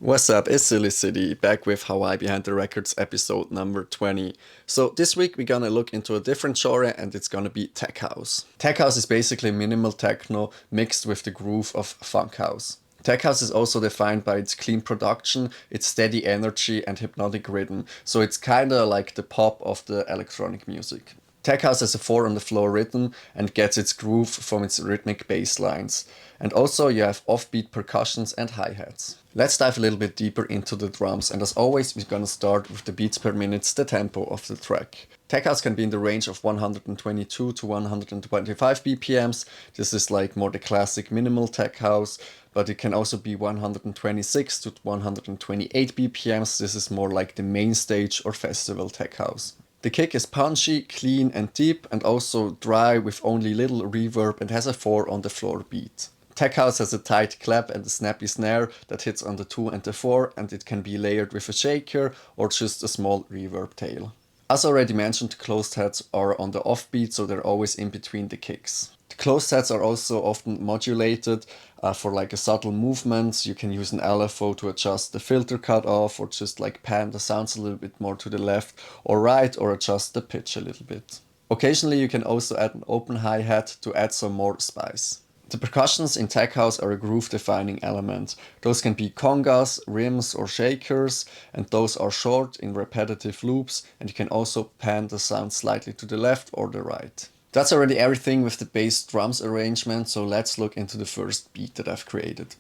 What's up, it's Silly City, back with Hawaii Behind the Records episode number 20. So this week we're gonna look into a different genre and it's gonna be tech house. Tech house is basically minimal techno mixed with the groove of funk house. Tech house is also defined by its clean production, its steady energy and hypnotic rhythm, so it's kinda like the pop of the electronic music. Tech house has a 4 on the floor rhythm and gets its groove from its rhythmic bass lines. And also you have offbeat percussions and hi-hats. Let's dive a little bit deeper into the drums, and as always we're gonna start with the beats per minute, the tempo of the track. Tech house can be in the range of 122 to 125 BPMs. This is like more the classic minimal tech house, but it can also be 126 to 128 BPMs. This is more like the main stage or festival tech house. The kick is punchy, clean and deep, and also dry with only little reverb and has a 4 on the floor beat. Tech house has a tight clap and a snappy snare that hits on the 2 and the 4, and it can be layered with a shaker or just a small reverb tail. As already mentioned, the closed heads are on the offbeat, so they're always in between the kicks. The closed heads are also often modulated for like a subtle movements. You can use an LFO to adjust the filter cutoff or just like pan the sounds a little bit more to the left or right, or adjust the pitch a little bit. Occasionally you can also add an open hi-hat to add some more spice. The percussions in tech house are a groove defining element. Those can be congas, rims or shakers, and those are short in repetitive loops, and you can also pan the sound slightly to the left or the right. That's already everything with the bass drums arrangement, so let's look into the first beat that I've created.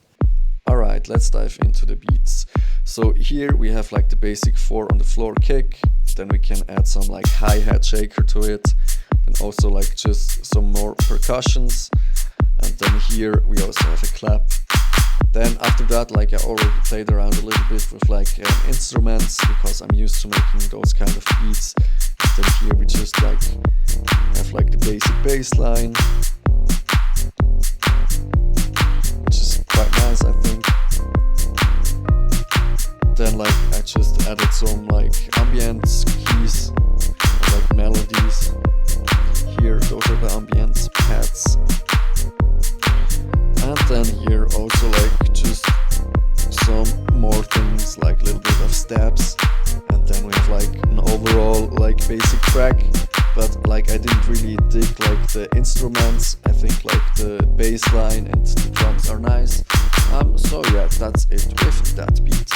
Alright, let's dive into the beats. So here we have like the basic 4 on the floor kick, then we can add some like hi-hat shaker to it, and also like just some more percussions, and then here we also have a clap. Then after that, like I already played around a little bit with like instruments because I'm used to making those kind of beats. And then here we just like have like the basic bass line, which is quite nice, I think. Then like I just added some like ambient keys, like melodies. Here those are the ambient pads. And then here also like just some more things, like a little bit of steps. And then we have like an overall like basic track, but like I didn't really dig like the instruments. I think like the bass line and the drums are nice. So yeah, that's it with that beat.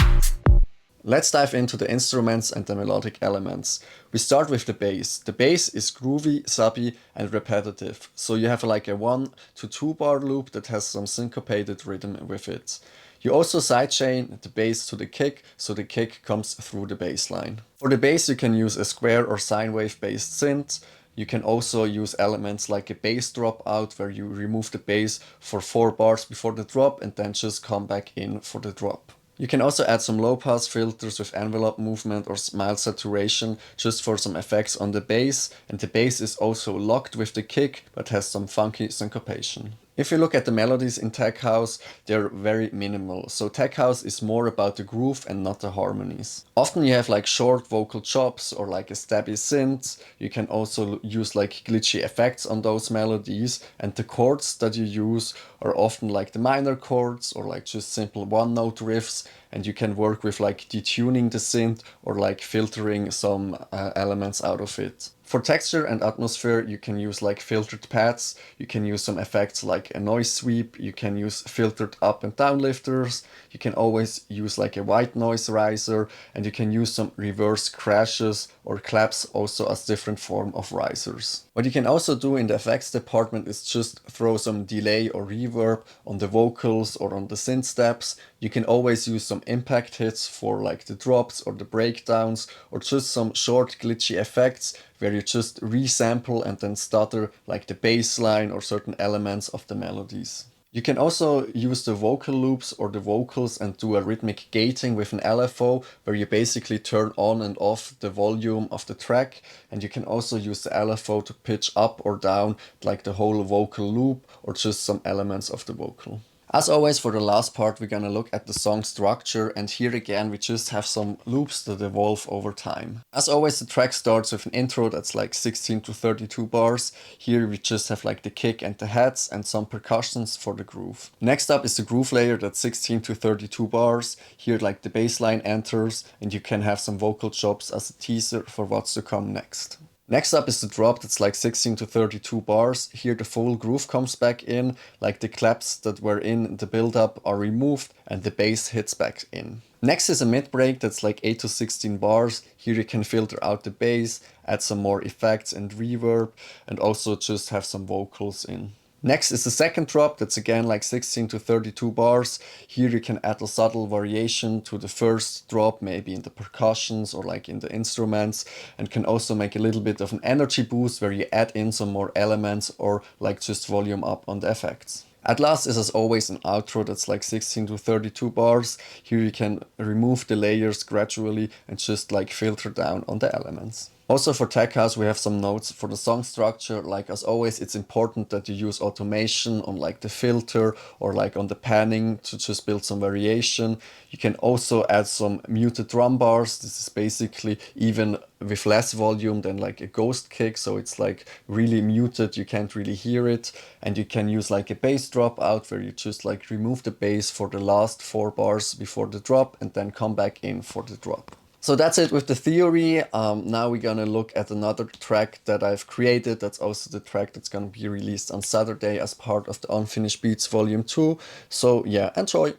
Let's dive into the instruments and the melodic elements. We start with the bass. The bass is groovy, subby and repetitive. So you have like a 1 to 2 bar loop that has some syncopated rhythm with it. You also sidechain the bass to the kick, so the kick comes through the bass line. For the bass you can use a square or sine wave based synth. You can also use elements like a bass drop out, where you remove the bass for 4 bars before the drop and then just come back in for the drop. You can also add some low pass filters with envelope movement or mild saturation just for some effects on the bass, and the bass is also locked with the kick but has some funky syncopation. If you look at the melodies in tech house, they're very minimal, so tech house is more about the groove and not the harmonies. Often you have like short vocal chops or like a stabby synth. You can also use like glitchy effects on those melodies, and the chords that you use are often like the minor chords or like just simple one note riffs, and you can work with like detuning the synth or like filtering some elements out of it. For texture and atmosphere you can use like filtered pads, you can use some effects like a noise sweep, you can use filtered up and down lifters, you can always use like a white noise riser, and you can use some reverse crashes or claps also as different form of risers. What you can also do in the effects department is just throw some delay or reverb on the vocals or on the synth steps. You can always use some impact hits for like the drops or the breakdowns, or just some short glitchy effects where you just resample and then stutter like the bass line or certain elements of the melodies. You can also use the vocal loops or the vocals and do a rhythmic gating with an LFO, where you basically turn on and off the volume of the track, and you can also use the LFO to pitch up or down like the whole vocal loop or just some elements of the vocal. As always, for the last part, we're gonna look at the song structure, and here again we just have some loops that evolve over time. As always, the track starts with an intro that's like 16 to 32 bars. Here we just have like the kick and the hats and some percussions for the groove. Next up is the groove layer that's 16 to 32 bars. Here like the bass line enters and you can have some vocal chops as a teaser for what's to come next. Next up is the drop that's like 16 to 32 bars. Here the full groove comes back in, like the claps that were in the build-up are removed and the bass hits back in. Next is a mid break that's like 8 to 16 bars. Here you can filter out the bass, add some more effects and reverb, and also just have some vocals in. Next is the second drop that's again like 16 to 32 bars. Here you can add a subtle variation to the first drop, maybe in the percussions or like in the instruments, and can also make a little bit of an energy boost where you add in some more elements or like just volume up on the effects. At last is as always an outro that's like 16 to 32 bars. Here you can remove the layers gradually and just like filter down on the elements. Also for Tech House we have some notes for the song structure. Like as always, it's important that you use automation on like the filter or like on the panning to just build some variation. You can also add some muted drum bars. This is basically even with less volume than like a ghost kick, so it's like really muted, you can't really hear it. And you can use like a bass drop out where you just like remove the bass for the last 4 bars before the drop and then come back in for the drop. So that's it with the theory. Now we're gonna look at another track that I've created. That's also the track that's gonna be released on Saturday as part of the Unfinished Beats Volume 2. So yeah, enjoy!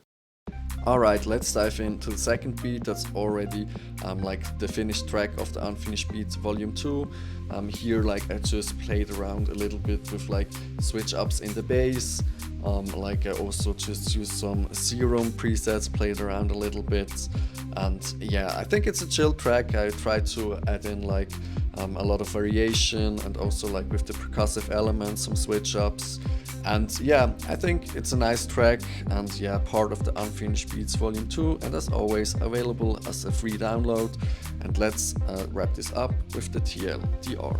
Alright, let's dive into the second beat. That's already like the finished track of the Unfinished Beats Volume 2. Here like I just played around a little bit with like switch ups in the bass. Like I also just used some Serum presets, played around a little bit. And yeah, I think it's a chill track. I tried to add in like a lot of variation and also like with the percussive elements, some switch ups. And yeah, I think it's a nice track and yeah, part of the Unfinished Beats Volume 2, and as always available as a free download. And let's wrap this up with the TLDR.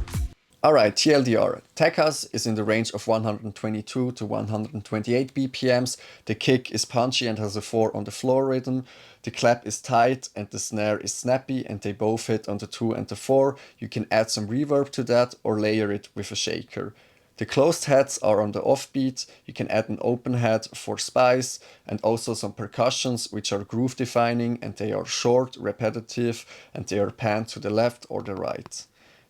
Alright, TLDR. Tech House is in the range of 122 to 128 BPMs. The kick is punchy and has a 4 on the floor rhythm. The clap is tight and the snare is snappy, and they both hit on the 2 and the 4. You can add some reverb to that or layer it with a shaker. The closed heads are on the offbeat. You can add an open head for spice, and also some percussions which are groove defining, and they are short, repetitive, and they are panned to the left or the right.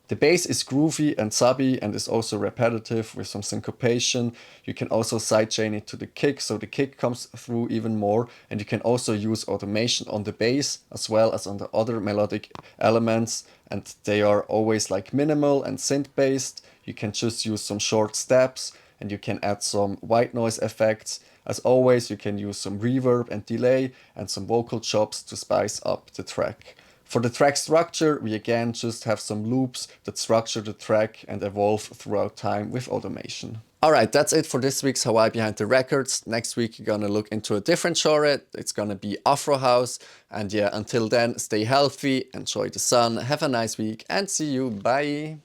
The bass is groovy and subby and is also repetitive with some syncopation. You can also sidechain it to the kick, so the kick comes through even more, and you can also use automation on the bass as well as on the other melodic elements, and they are always like minimal and synth based. You can just use some short steps and you can add some white noise effects. As always, you can use some reverb and delay and some vocal chops to spice up the track. For the track structure, we again just have some loops that structure the track and evolve throughout time with automation. Alright, that's it for this week's Hawaii Behind the Records. Next week, you're gonna look into a different genre. It's gonna be Afro House. And yeah, until then, stay healthy, enjoy the sun, have a nice week, and see you. Bye!